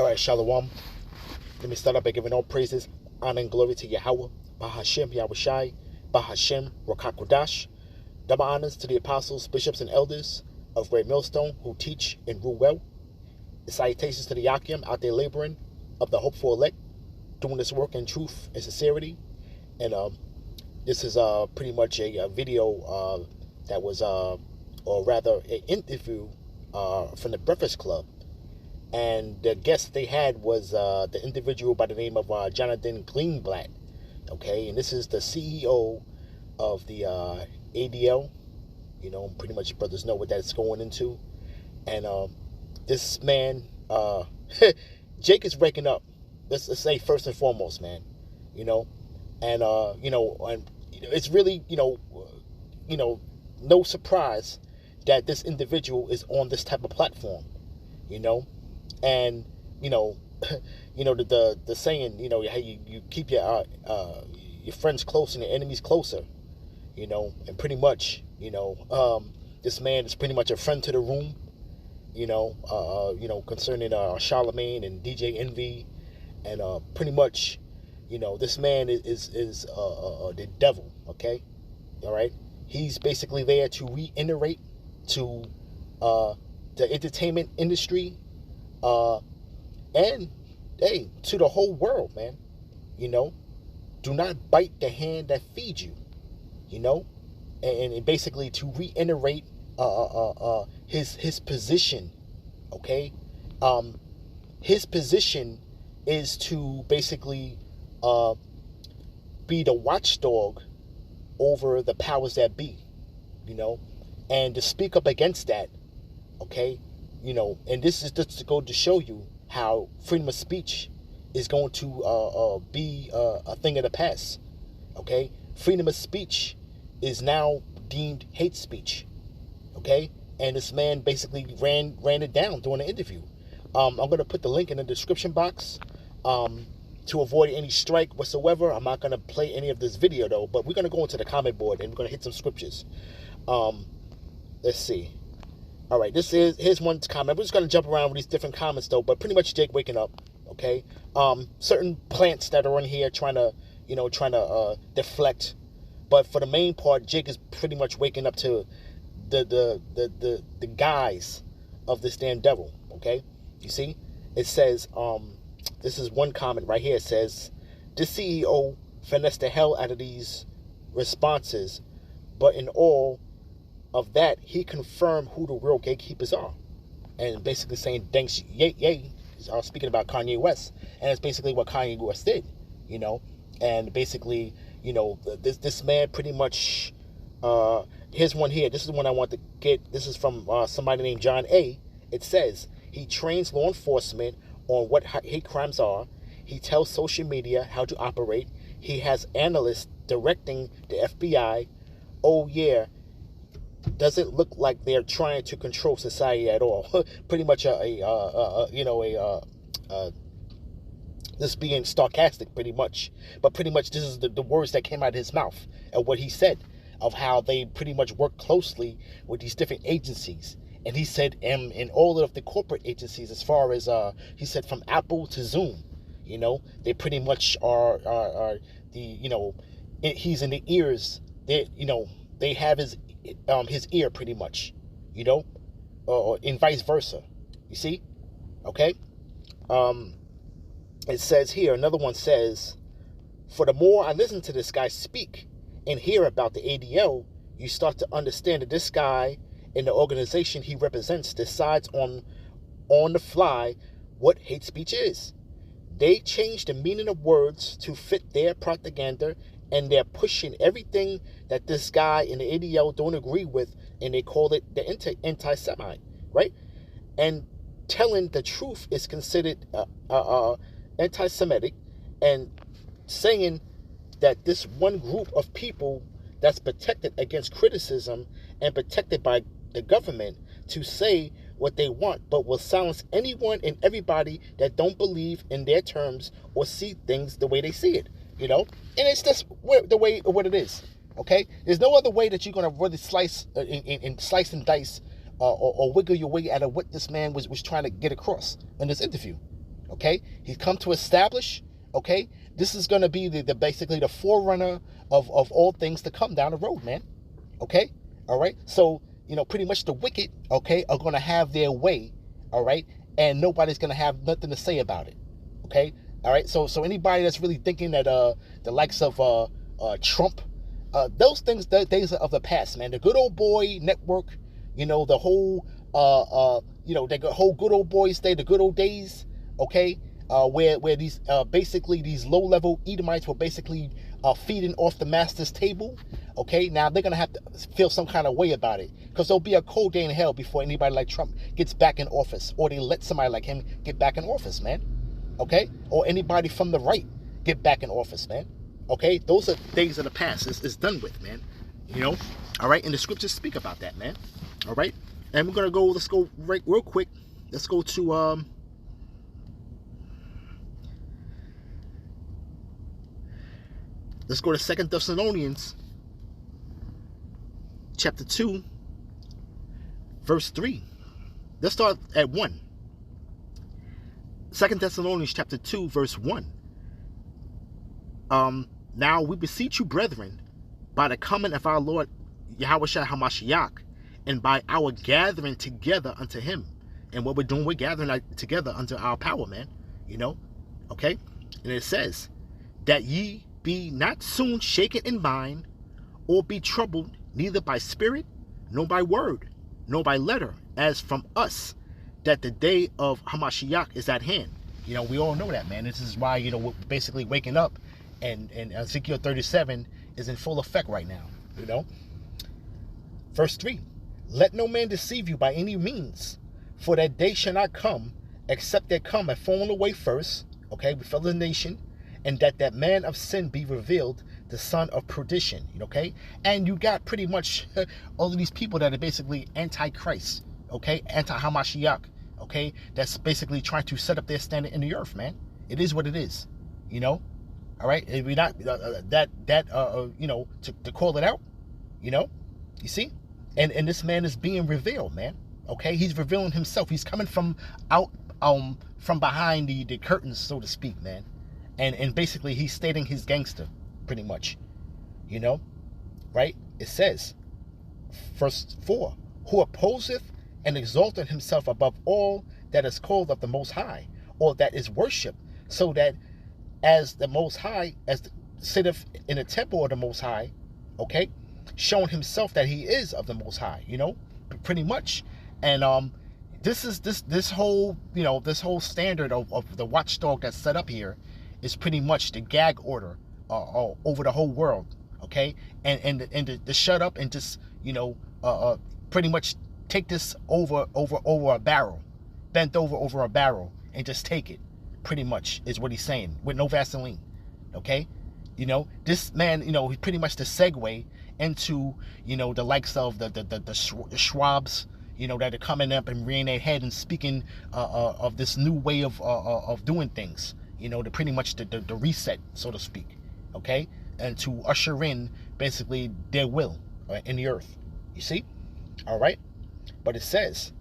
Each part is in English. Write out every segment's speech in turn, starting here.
All right, Shalom. Let me start out by giving all praises, honor, and glory to Yahweh, Bahashem, Yahushai, Bahashem, Rakakodash. Double honors to the apostles, bishops, and elders of Great Millstone who teach and rule well. The salutations to the Yakim out there laboring of the hopeful elect, doing this work in truth and sincerity. And this is pretty much a video that was, or rather, an interview from the Breakfast Club. And the guest they had was the individual by the name of Jonathan Greenblatt. Okay, and this is the CEO of the ADL. You know, pretty much brothers know what that's going into. And this man, Jake is waking up. Let's say first and foremost, man. You know, and it's really no surprise that this individual is on this type of platform. You know. And the saying, how you keep your friends close and your enemies closer, and pretty much, this man is pretty much a friend to the room, concerning Charlemagne and DJ Envy, and pretty much, this man is the devil. Okay, all right. He's basically there to reiterate to the entertainment industry. And hey, to the whole world, man, do not bite the hand that feeds you, and basically to reiterate, his position, okay? His position is to basically, be the watchdog over the powers that be, and to speak up against that, okay? And this is just to go to show you how freedom of speech is going to be a thing of the past. Okay, freedom of speech is now deemed hate speech. Okay, and this man basically ran it down during the interview. I'm going to put the link in the description box to avoid any strike whatsoever. I'm not going to play any of this video though, but we're going to go into the comment board and we're going to hit some scriptures. Let's see. All right, here's one comment. We're just going to jump around with these different comments, though, but pretty much Jake waking up, okay? Certain plants that are in here trying to deflect, but for the main part, Jake is pretty much waking up to the guise of this damn devil, okay? You see? It says, this is one comment right here. It says, this CEO finessed the hell out of these responses, but in all of that, he confirmed who the real gatekeepers are. And basically saying, thanks, yay, speaking about Kanye West. And it's basically what Kanye West did, And basically, this man pretty much, here's one here. This is one I want to get. This is from somebody named John A. It says, he trains law enforcement on what hate crimes are. He tells social media how to operate. He has analysts directing the FBI. Oh, yeah. Doesn't look like they're trying to control society at all. Pretty much this being sarcastic, pretty much. But pretty much this is the words that came out of his mouth and what he said of how they pretty much work closely with these different agencies. And he said, in all of the corporate agencies, as far as he said, from Apple to Zoom, they pretty much are the he's in the ears. They have his ear pretty much, or and vice versa. You see? Okay? It says here, another one says, for the more I listen to this guy speak and hear about the ADL, you start to understand that this guy and the organization he represents decides on the fly what hate speech is. They change the meaning of words to fit their propaganda, and they're pushing everything that this guy in the ADL don't agree with, and they call it the anti-Semite, right? And telling the truth is considered anti-Semitic, and saying that this one group of people that's protected against criticism and protected by the government to say what they want, but will silence anyone and everybody that don't believe in their terms or see things the way they see it. And it's just the way what it is, okay? There's no other way that you're going to really slice and dice or wiggle your way out of what this man was trying to get across in this interview, Okay, he's come to establish. Okay, this is going to be the basically the forerunner of all things to come down the road, man. Okay, all right. So pretty much the wicked, okay, are going to have their way, all right, and nobody's going to have nothing to say about it. Okay, all right. So anybody that's really thinking that the likes of Trump, those things are of the past, man. The good old boy network, the whole the whole good old boys day, the good old days, okay, where these basically these low level Edomites were basically feeding off the master's table. Okay, now they're gonna have to feel some kind of way about it, because there'll be a cold day in hell before anybody like Trump gets back in office, or they let somebody like him get back in office, man. Okay, or anybody from the right get back in office, man. Okay, those are days of the past. It's done with, man. All right, and the scriptures speak about that, man. All right, and we're gonna go. Let's go right real quick. Let's go to let's go to 2 Thessalonians chapter 2, verse 3. Let's start at 1. 2 Thessalonians chapter 2, verse 1. Now we beseech you, brethren, by the coming of our Lord Yahushua HaMashiach, and by our gathering together unto him. And what we're doing, we're gathering together unto our power, man. Okay? And it says, that ye be not soon shaken in mind, or be troubled, neither by spirit, nor by word, nor by letter, as from us, that the day of Hamashiach is at hand. We all know that, man. This is why, we're basically waking up, and Ezekiel 37 is in full effect right now, Verse 3, let no man deceive you by any means, for that day shall not come, except there come a falling away first, okay, before the nation, and that man of sin be revealed, the son of perdition, okay? And you got pretty much all of these people that are basically anti-Christ, okay? Anti-Hamashiach, okay? That's basically trying to set up their standard in the earth, man. It is what it is, All right? If we not, to call it out, You see? And this man is being revealed, man. Okay? He's revealing himself. He's coming from out, from behind the curtains, so to speak, man. And basically he's stating his gangster, pretty much. Right? It says, verse 4, who opposeth and exalteth himself above all that is called of the Most High, or that is worshipped, so that as the Most High, as sitteth in the temple of the Most High, okay, showing himself that he is of the Most High, pretty much. And this whole standard of the watchdog that's set up here is pretty much the gag order over the whole world, okay, and to shut up and just pretty much take this over a barrel, bent over a barrel, and just take it, pretty much is what he's saying, with no Vaseline, okay. This man, he's pretty much the segue into the likes of the Schwabs, that are coming up and rearing their head and speaking of this new way of doing things, to pretty much the reset, so to speak, okay, and to usher in basically their will in the earth. You see? All right. But it says,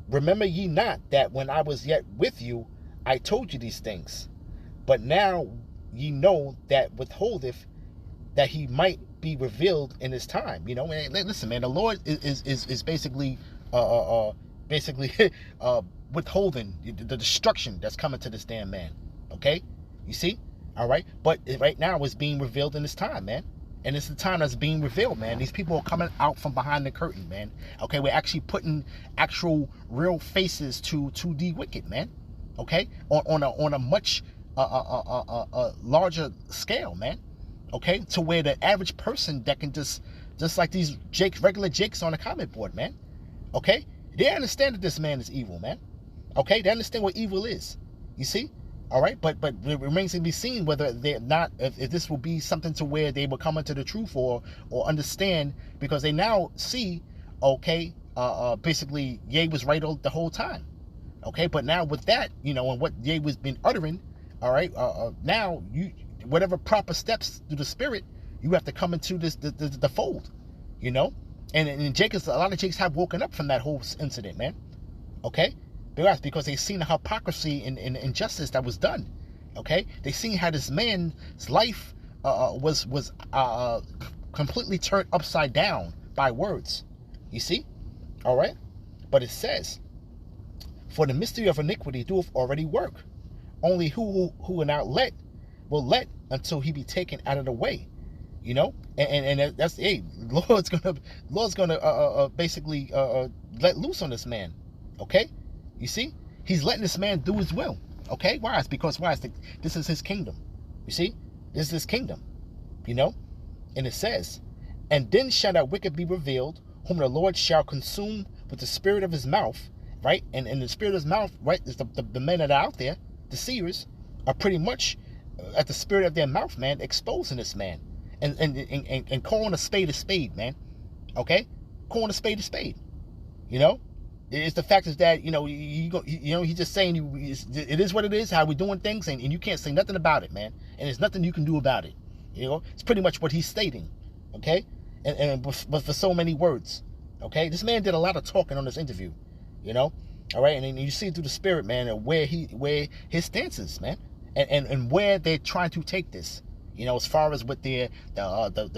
remember ye not that when I was yet with you, I told you these things, but now ye know that withholdeth, that he might be revealed in his time. And listen, man, the Lord is basically withholding the destruction that's coming to this damn man. Okay, you see? All right, but right now it's being revealed in this time, man. And it's the time that's being revealed, man. These people are coming out from behind the curtain, man. Okay, we're actually putting actual real faces to the wicked, man. Okay, on a much larger scale, man. Okay, to where the average person that can just like these regular jakes on a comment board, man. Okay, they understand that this man is evil, man. Okay, they understand what evil is. You see? All right, but it remains to be seen whether they're not, if this will be something to where they will come into the truth or understand, because they now see, okay, basically Ye was right the whole time. Okay, but now with that, and what Ye was been uttering, all right, now whatever proper steps through the spirit, you have to come into the fold, and Jake, a lot of Jakes have woken up from that whole incident, man. Okay, Because they seen the hypocrisy and injustice that was done. Okay, they seen how this man's life was completely turned upside down by words. You see, all right. But it says, "For the mystery of iniquity doeth already work. Only who will not let will let until he be taken out of the way." You know, and that's Lord's gonna basically let loose on this man. Okay, you see, he's letting this man do his will. Okay, why? It's because this is his kingdom. You see, this is his kingdom. You know, and it says, "And then shall that wicked be revealed, whom the Lord shall consume with the spirit of his mouth." Right, and the spirit of his mouth, right, is the men that are out there, the seers, are pretty much at the spirit of their mouth, man, exposing this man. And calling a spade, man. Okay, calling a spade. You know, it's the fact is that he's just saying it is what it is, how we're doing things, and you can't say nothing about it, man. And there's nothing you can do about it. You know, it's pretty much what he's stating. Okay, but for so many words. Okay, this man did a lot of talking on this interview. You know, all right, and you see through the spirit, man, where his stance is, man, and where they're trying to take this. You know, as far as with the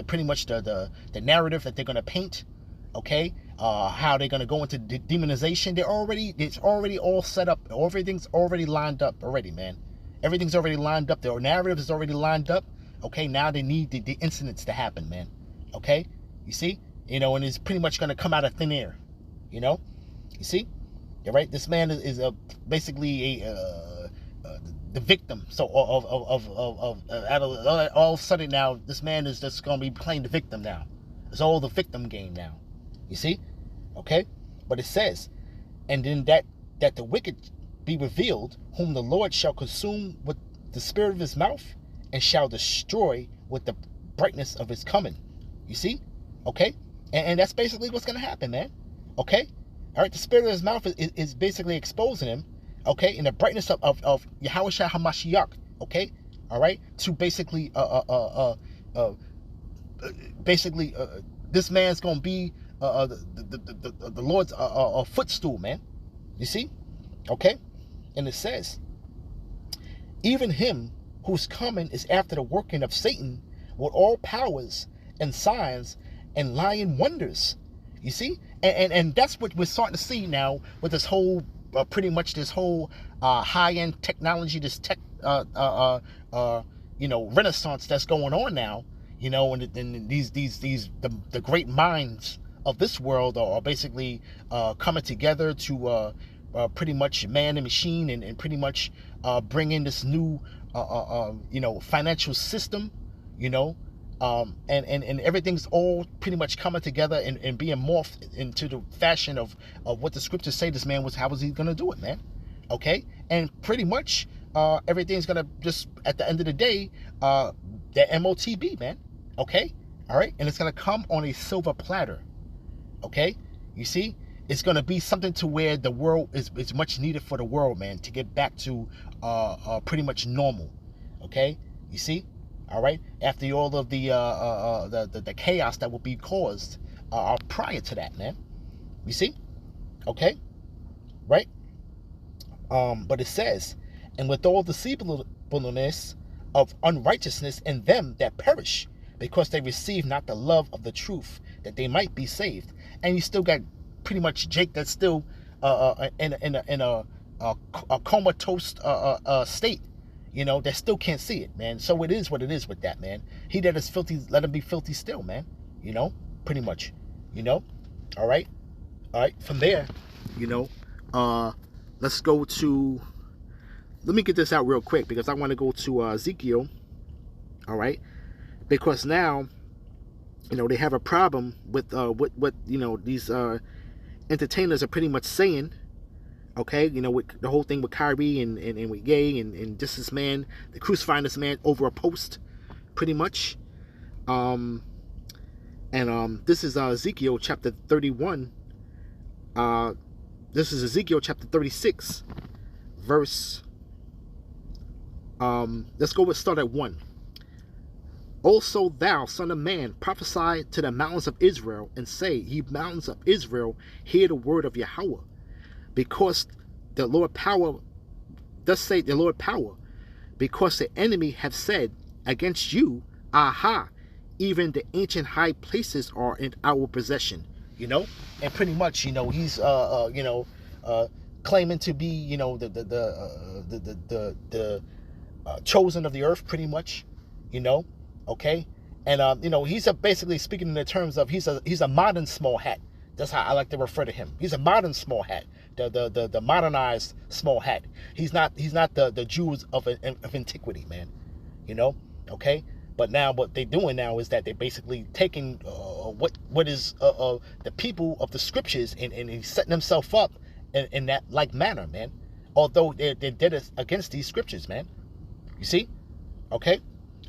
pretty much the narrative that they're gonna paint, okay, how they're gonna go into demonization. It's already all set up. Everything's already lined up already, man. Everything's already lined up. The narrative is already lined up. Okay, now they need the incidents to happen, man. Okay, you see, and it's pretty much gonna come out of thin air. You know, you see, you're right. This man is basically the victim. So all of a sudden now, this man is just going to be playing the victim now. It's all the victim game now. You see? Okay? But it says, "And then that the wicked be revealed, whom the Lord shall consume with the spirit of his mouth, and shall destroy with the brightness of his coming." You see? Okay? And that's basically what's going to happen, man. Okay? All right? The spirit of his mouth is basically exposing him. Okay, in the brightness of Yahushua HaMashiach, okay, all right, to basically this man's gonna be the Lord's footstool, man. You see, okay, and it says, "Even him whose coming is after the working of Satan with all powers and signs and lying wonders." You see, and that's what we're starting to see now with this whole. Pretty much this whole high-end technology, this tech, renaissance that's going on now, and these the great minds of this world are basically coming together to pretty much man the machine and pretty much bring in this new financial system, and everything's all pretty much coming together and being morphed into the fashion of what the scriptures say this man was. How was he going to do it, man? Okay, and pretty much everything's going to just at the end of the day, the MOTB, man. Okay, all right, and it's going to come on a silver platter. Okay, you see, it's going to be something to where the world is much needed for the world, man, to get back to pretty much normal. Okay, you see. All right. After all of the chaos that will be caused prior to that, man. You see? Okay. Right. But it says, "And with all deceivableness of unrighteousness in them that perish, because they receive not the love of the truth, that they might be saved." And you still got pretty much Jake that's still in a comatose state. That still can't see it, man. So it is what it is with that, man. He that is filthy, let him be filthy still, man. Pretty much. All right. From there, let's go to. Let me get this out real quick because I want to go to Ezekiel. All right, because now, they have a problem with what these entertainers are pretty much saying. Okay, with the whole thing with Kyrie and with Ye and this man, the crucifying this man over a post, pretty much. This is Ezekiel chapter 31. This is Ezekiel chapter 36, verse. Let's start at 1. "Also thou, son of man, prophesy to the mountains of Israel, and say, Ye mountains of Israel, hear the word of Yahweh. Because the Lord power, thus say the Lord power, because the enemy have said against you, aha, even the ancient high places are in our possession. And pretty much, he's claiming to be, the chosen of the earth, pretty much, okay, and he's basically speaking in the terms of he's a modern small hat. That's how I like to refer to him. He's a modern small hat, the modernized small hat. He's not the Jews of antiquity, man. Okay. But now what they're doing now is that they're basically taking what is the people of the scriptures and he's setting himself up in that like manner, man. Although they're dead against these scriptures, man. You see? Okay?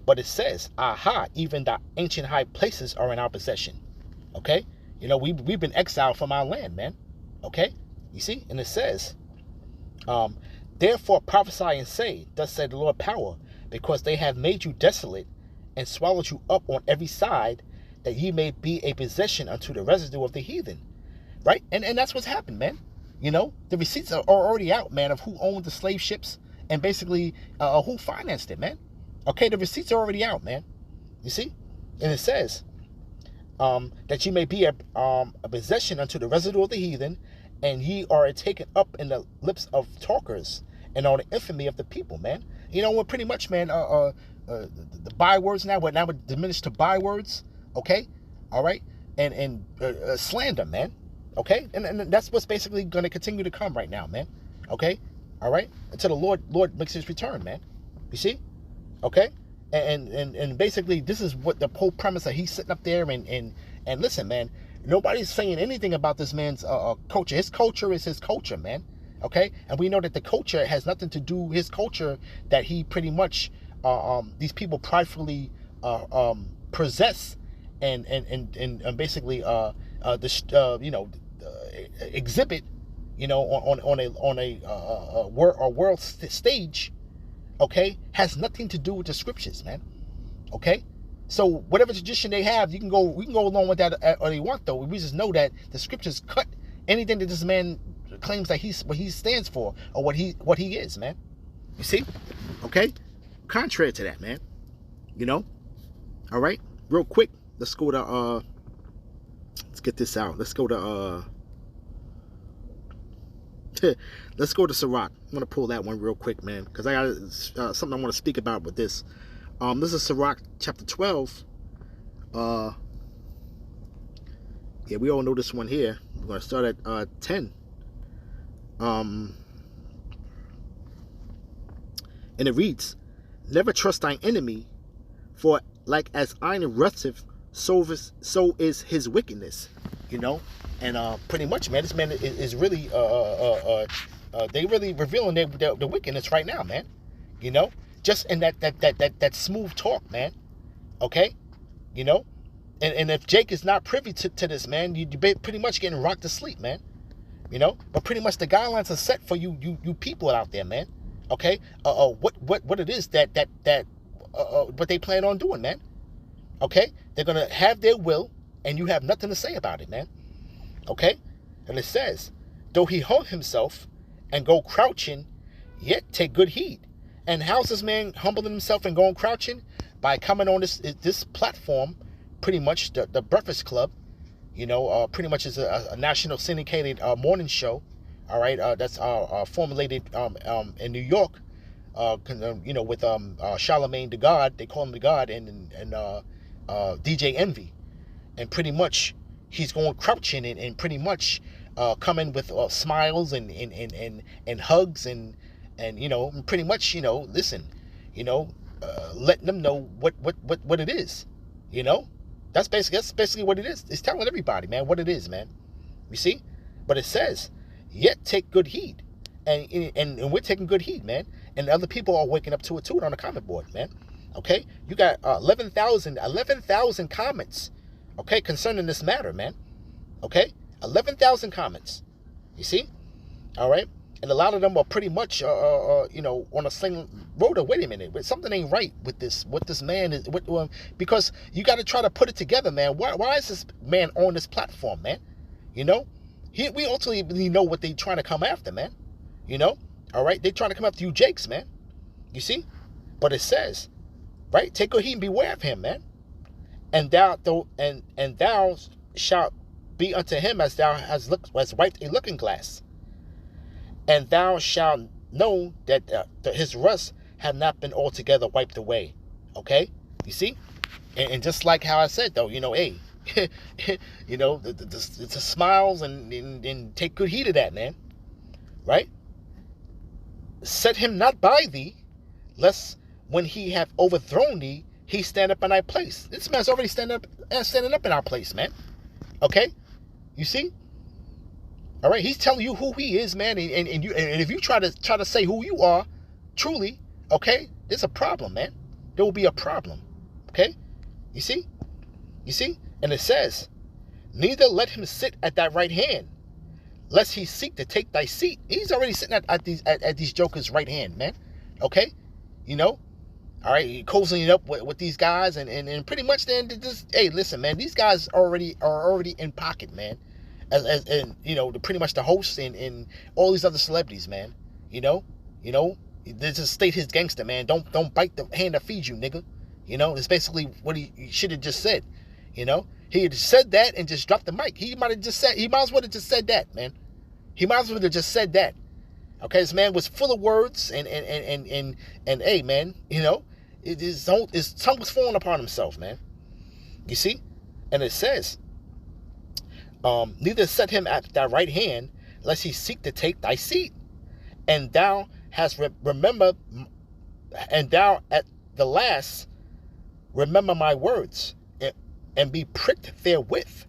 But it says, aha, even the ancient high places are in our possession. Okay? We've been exiled from our land, man. Okay? You see? And it says, therefore prophesy and say, thus said the Lord power, because they have made you desolate and swallowed you up on every side, that ye may be a possession unto the residue of the heathen. Right? And that's what's happened, man. The receipts are already out, man, of who owned the slave ships and basically who financed it, man. Okay, the receipts are already out, man. You see? And it says that ye may be a possession unto the residue of the heathen, and ye are taken up in the lips of talkers and on the infamy of the people, man. When pretty much, man, the bywords now would diminish to bywords, okay? All right? And slander, man. Okay? And that's what's basically going to continue to come right now, man. Okay? All right? Until the Lord makes his return, man. You see? Okay? And basically this is what the whole premise that he's sitting up there and listen, man, nobody's saying anything about this man's culture. His culture is his culture, man. Okay? And we know that the culture has nothing to do with his culture, that he pretty much these people pridefully possess and basically exhibit, on a world stage, okay, has nothing to do with the scriptures, man. Okay, so whatever tradition they have, we can go along with that or they want, though. We just know that the scriptures cut anything that this man claims that what he stands for or what he is, man. You see? Okay. Contrary to that, man. All right. Real quick, let's go to let's get this out. Let's go to let's go to Sirach. I'm gonna pull that one real quick, man, because I got something I want to speak about with this. This is Sirach chapter 12. Yeah, we all know this one here. We're gonna start at 10. And it reads, never trust thine enemy, for like as iron rusteth, so is his wickedness. And pretty much, man, this man is really they really revealing the wickedness right now, man. Just in that smooth talk, man. Okay, and if Jake is not privy to this, man, you pretty much getting rocked to sleep, man. But pretty much the guidelines are set for you people out there, man. Okay, what it is that what they plan on doing, man. Okay, they're gonna have their will, and you have nothing to say about it, man. Okay, and it says, though he humble himself and go crouching, yet take good heed. And how's this man humbling himself and going crouching? By coming on this platform, pretty much the Breakfast Club. Pretty much is a national syndicated morning show. All right, that's formulated in New York. With Charlemagne the God, they call him the God, and DJ Envy, and pretty much he's going crouching and pretty much coming with smiles and hugs and pretty much listen, letting them know what it is. That's basically what it is. It's telling everybody, man, what it is, man. You see? But it says, yet take good heed. And we're taking good heed, man. And other people are waking up to it too on the comment board, man. Okay? You got 11,000 comments, okay, concerning this matter, man. Okay? 11,000 comments. You see? All right? And a lot of them are pretty much, on a same road. Wait a minute, something ain't right with this. What this man is, because you got to try to put it together, man. Why is this man on this platform, man? We ultimately know what they trying to come after, man. You know? All right? They're trying to come after you Jakes, man. You see? But it says, right? Take good heed and beware of him, man. And thou shalt be unto him as thou hast wiped a looking glass. And thou shalt know that his rust have not been altogether wiped away. Okay? You see? And just like how I said, though, hey, the smiles and take good heed of that, man. Right? Set him not by thee, lest when he have overthrown thee, he stand up in thy place. This man's already standing up in our place, man. Okay? You see? All right, he's telling you who he is, man, and if you try to say who you are, truly, okay, there's a problem, man. There will be a problem. Okay? You see? And it says, neither let him sit at thy right hand, lest he seek to take thy seat. He's already sitting at these jokers' right hand, man. Okay? All right, he cozying up with these guys, and pretty much then just, hey, listen, man, these guys are already in pocket, man. And pretty much the hosts and all these other celebrities, man. This is state his gangster, man. Don't bite the hand that feeds you, nigga. It's basically what he should have just said. He had said that and just dropped the mic. He might as well have just said that, man. He might as well have just said that. Okay, this man was full of words and hey, man, his tongue was falling upon himself, man. You see? And it says, neither set him at thy right hand, lest he seek to take thy seat. And thou hast remembered, and thou at the last remember my words, and be pricked therewith.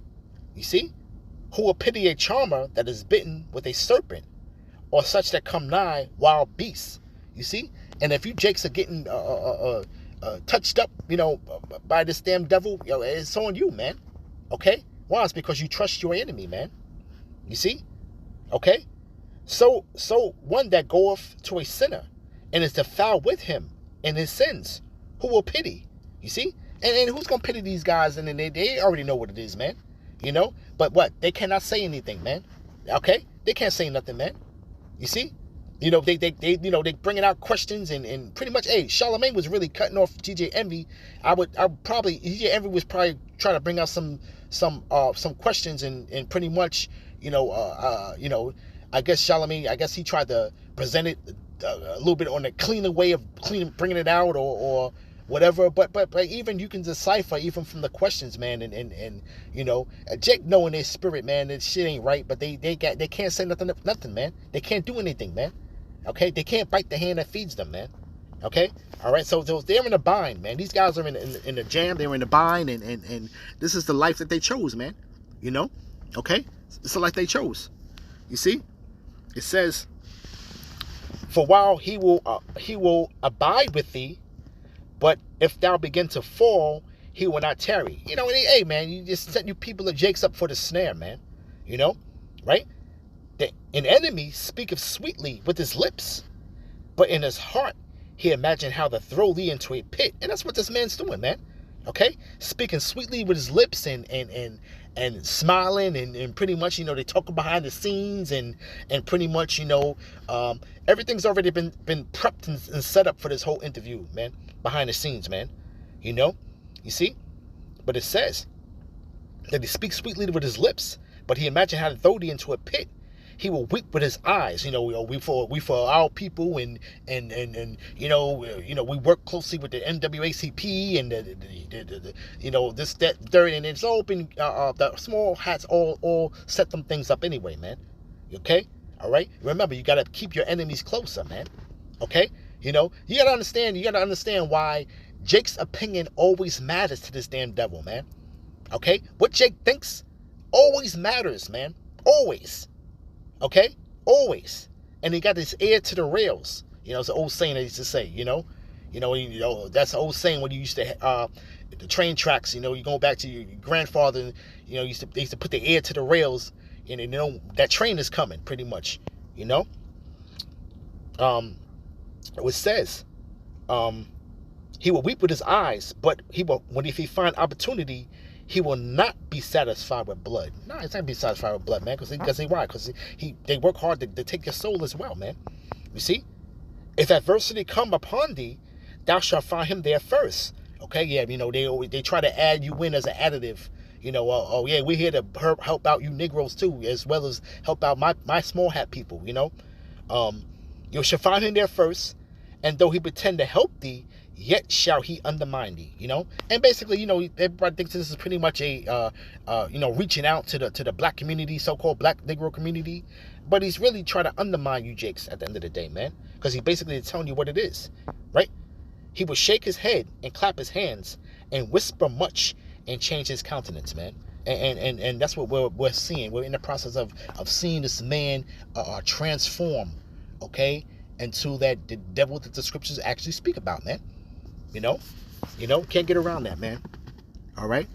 You see? Who will pity a charmer that is bitten with a serpent, or such that come nigh wild beasts? You see? And if you Jakes are getting touched up, by this damn devil, it's on you, man. Okay? Why? It's because you trust your enemy, man. You see? Okay? So one that goeth to a sinner and is defiled with him in his sins, who will pity? You see? And who's going to pity these guys? And then they already know what it is, man. But what? They cannot say anything, man. Okay? They can't say nothing, man. You see? They bringing out questions and pretty much, hey, Charlamagne was really cutting off DJ Envy. DJ Envy was probably trying to bring out some questions and pretty much, I guess Charlamagne, he tried to present it a little bit on a cleaner way of bringing it out or whatever. But even you can decipher even from the questions, man, and Jake knowing their spirit, man, that shit ain't right, but they can't say nothing, man. They can't do anything, man. Okay, they can't bite the hand that feeds them, man. Okay, all right. So they're in a bind, man. These guys are in a jam. They're in a bind, and this is the life that they chose, man. Okay, it's the life they chose. You see, it says, for while he will abide with thee, but if thou begin to fall, he will not tarry. And hey, man, you just set you people of Jakes up for the snare, man. Right? An enemy speaketh sweetly with his lips, but in his heart he imagined how to throw thee into a pit. And that's what this man's doing, man. Okay? Speaking sweetly with his lips and smiling and pretty much, they talking behind the scenes and pretty much, everything's already been prepped and set up for this whole interview, man. Behind the scenes, man. You see? But it says that he speaks sweetly with his lips, but he imagined how to throw thee into a pit. He will weep with his eyes. We for our people and we work closely with the NAACP and the this, that, third, and it's all been the small hats all set them things up anyway, man. Okay? All right? Remember, you gotta keep your enemies closer, man. Okay? You gotta understand why Jake's opinion always matters to this damn devil, man. Okay? What Jake thinks always matters, man. Always. Okay? Always. And he got this ear to the rails. It's an old saying they used to say, that's an old saying when you used to the train tracks, you go back to your grandfather, they used to put the ear to the rails, and that train is coming, pretty much. It says, he will weep with his eyes, but if he find opportunity, he will not be satisfied with blood. No, he's not gonna be satisfied with blood, man. Because why? Because they work hard to take your soul as well, man. You see, if adversity come upon thee, thou shalt find him there first. Okay, yeah, they try to add you in as an additive. Oh yeah, we're here to help out you Negroes too, as well as help out my small hat people. You shall find him there first, and though he pretend to help thee, yet shall he undermine thee. And basically, everybody thinks this is pretty much a reaching out to the black community, so-called black Negro community, but he's really trying to undermine you Jakes at the end of the day, man, because he basically is telling you what it is, right? He will shake his head and clap his hands and whisper much and change his countenance, man. And that's what we're seeing. We're in the process of seeing this man transform, okay, into that the devil that the scriptures actually speak about, man. Can't get around that, man. All right.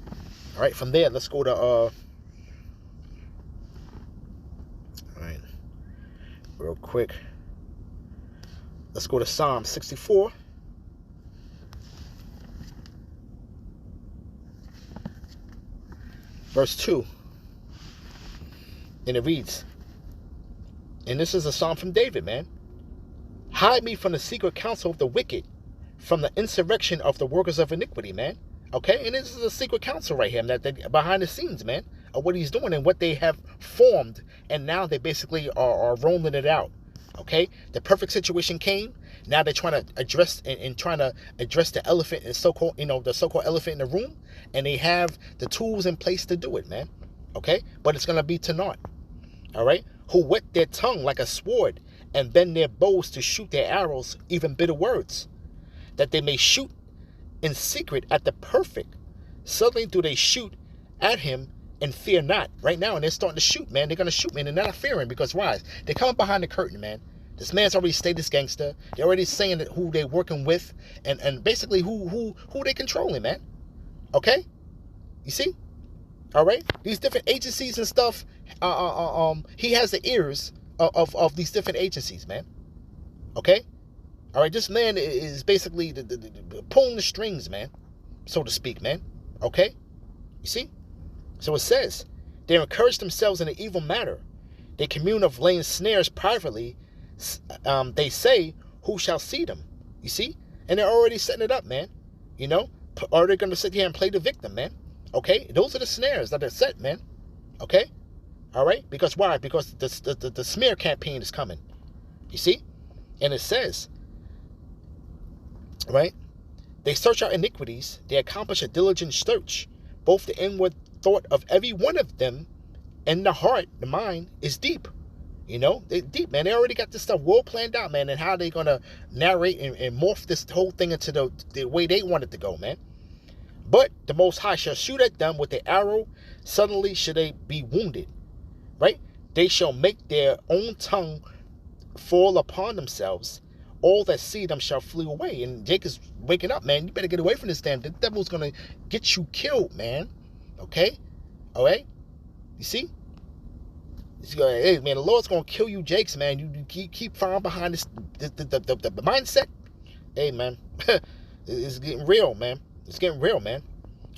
From there, let's go to all right, real quick. Let's go to Psalm 64. Verse 2, and it reads, and this is a psalm from David, man. Hide me from the secret counsel of the wicked, from the insurrection of the workers of iniquity, man. Okay, and this is a secret counsel right here, that behind the scenes, man, of what he's doing and what they have formed, and now they basically are rolling it out. Okay, the perfect situation came. Now they're trying to address the elephant and so-called elephant in the room, and they have the tools in place to do it, man. Okay, but it's gonna be to naught. All right, who whet their tongue like a sword and bend their bows to shoot their arrows, even bitter words, that they may shoot in secret at the perfect. Suddenly do they shoot at him and fear not. Right now, and they're starting to shoot, man. They're gonna shoot, man, and they're not fearing, because why? They're coming behind the curtain, man. This man's already status gangster. They're already saying that who they're working with, and basically who they controlling, man. Okay, you see? All right, these different agencies and stuff. He has the ears of these different agencies, man. Okay, all right. This man is basically the pulling the strings, man, so to speak, man. Okay, you see? So it says, they encourage themselves in an evil matter. They commune of laying snares privately. They say, who shall see them? You see? And they're already setting it up, man. Are they going to sit here and play the victim, man? Okay? Those are the snares that are set, man. Okay? All right? Because why? Because the smear campaign is coming. You see? And it says, right? They search out iniquities. They accomplish a diligent search. Both the inward thought of every one of them and the heart, the mind, is deep. They're deep, man. They already got this stuff well planned out, man, and how they're going to narrate and morph this whole thing into the way they want it to go, man. But the Most High shall shoot at them with the arrow. Suddenly shall they be wounded, right? They shall make their own tongue fall upon themselves. All that see them shall flee away. And Jake is waking up, man. You better get away from this damn. The devil's going to get you killed, man. Okay? All right? You see? Hey, man, the Lord's going to kill you, Jakes, man. You keep falling behind the mindset. Hey, man, it's getting real, man. It's getting real, man.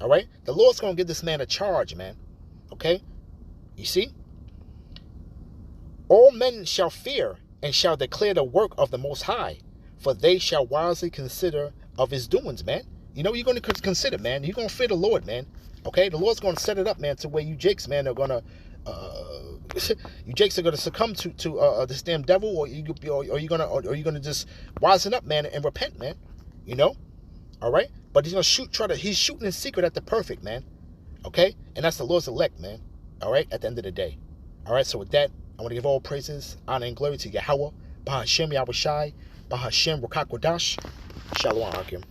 All right? The Lord's going to give this man a charge, man. Okay? You see? All men shall fear and shall declare the work of the Most High, for they shall wisely consider of his doings, man. You're going to consider, man. You're going to fear the Lord, man. Okay? The Lord's going to set it up, man, to where you Jakes, man, are going to you Jakes are going to succumb to this damn devil, or you're gonna just wisen up, man, and repent, man. All right. But he's gonna he's shooting in secret at the perfect, man. Okay, and that's the Lord's elect, man. All right. At the end of the day. All right. So with that, I want to give all praises, honor, and glory to Yahweh, Bahashem Yahushai, Bahashem Ruach HaKodesh. Shalom Akim.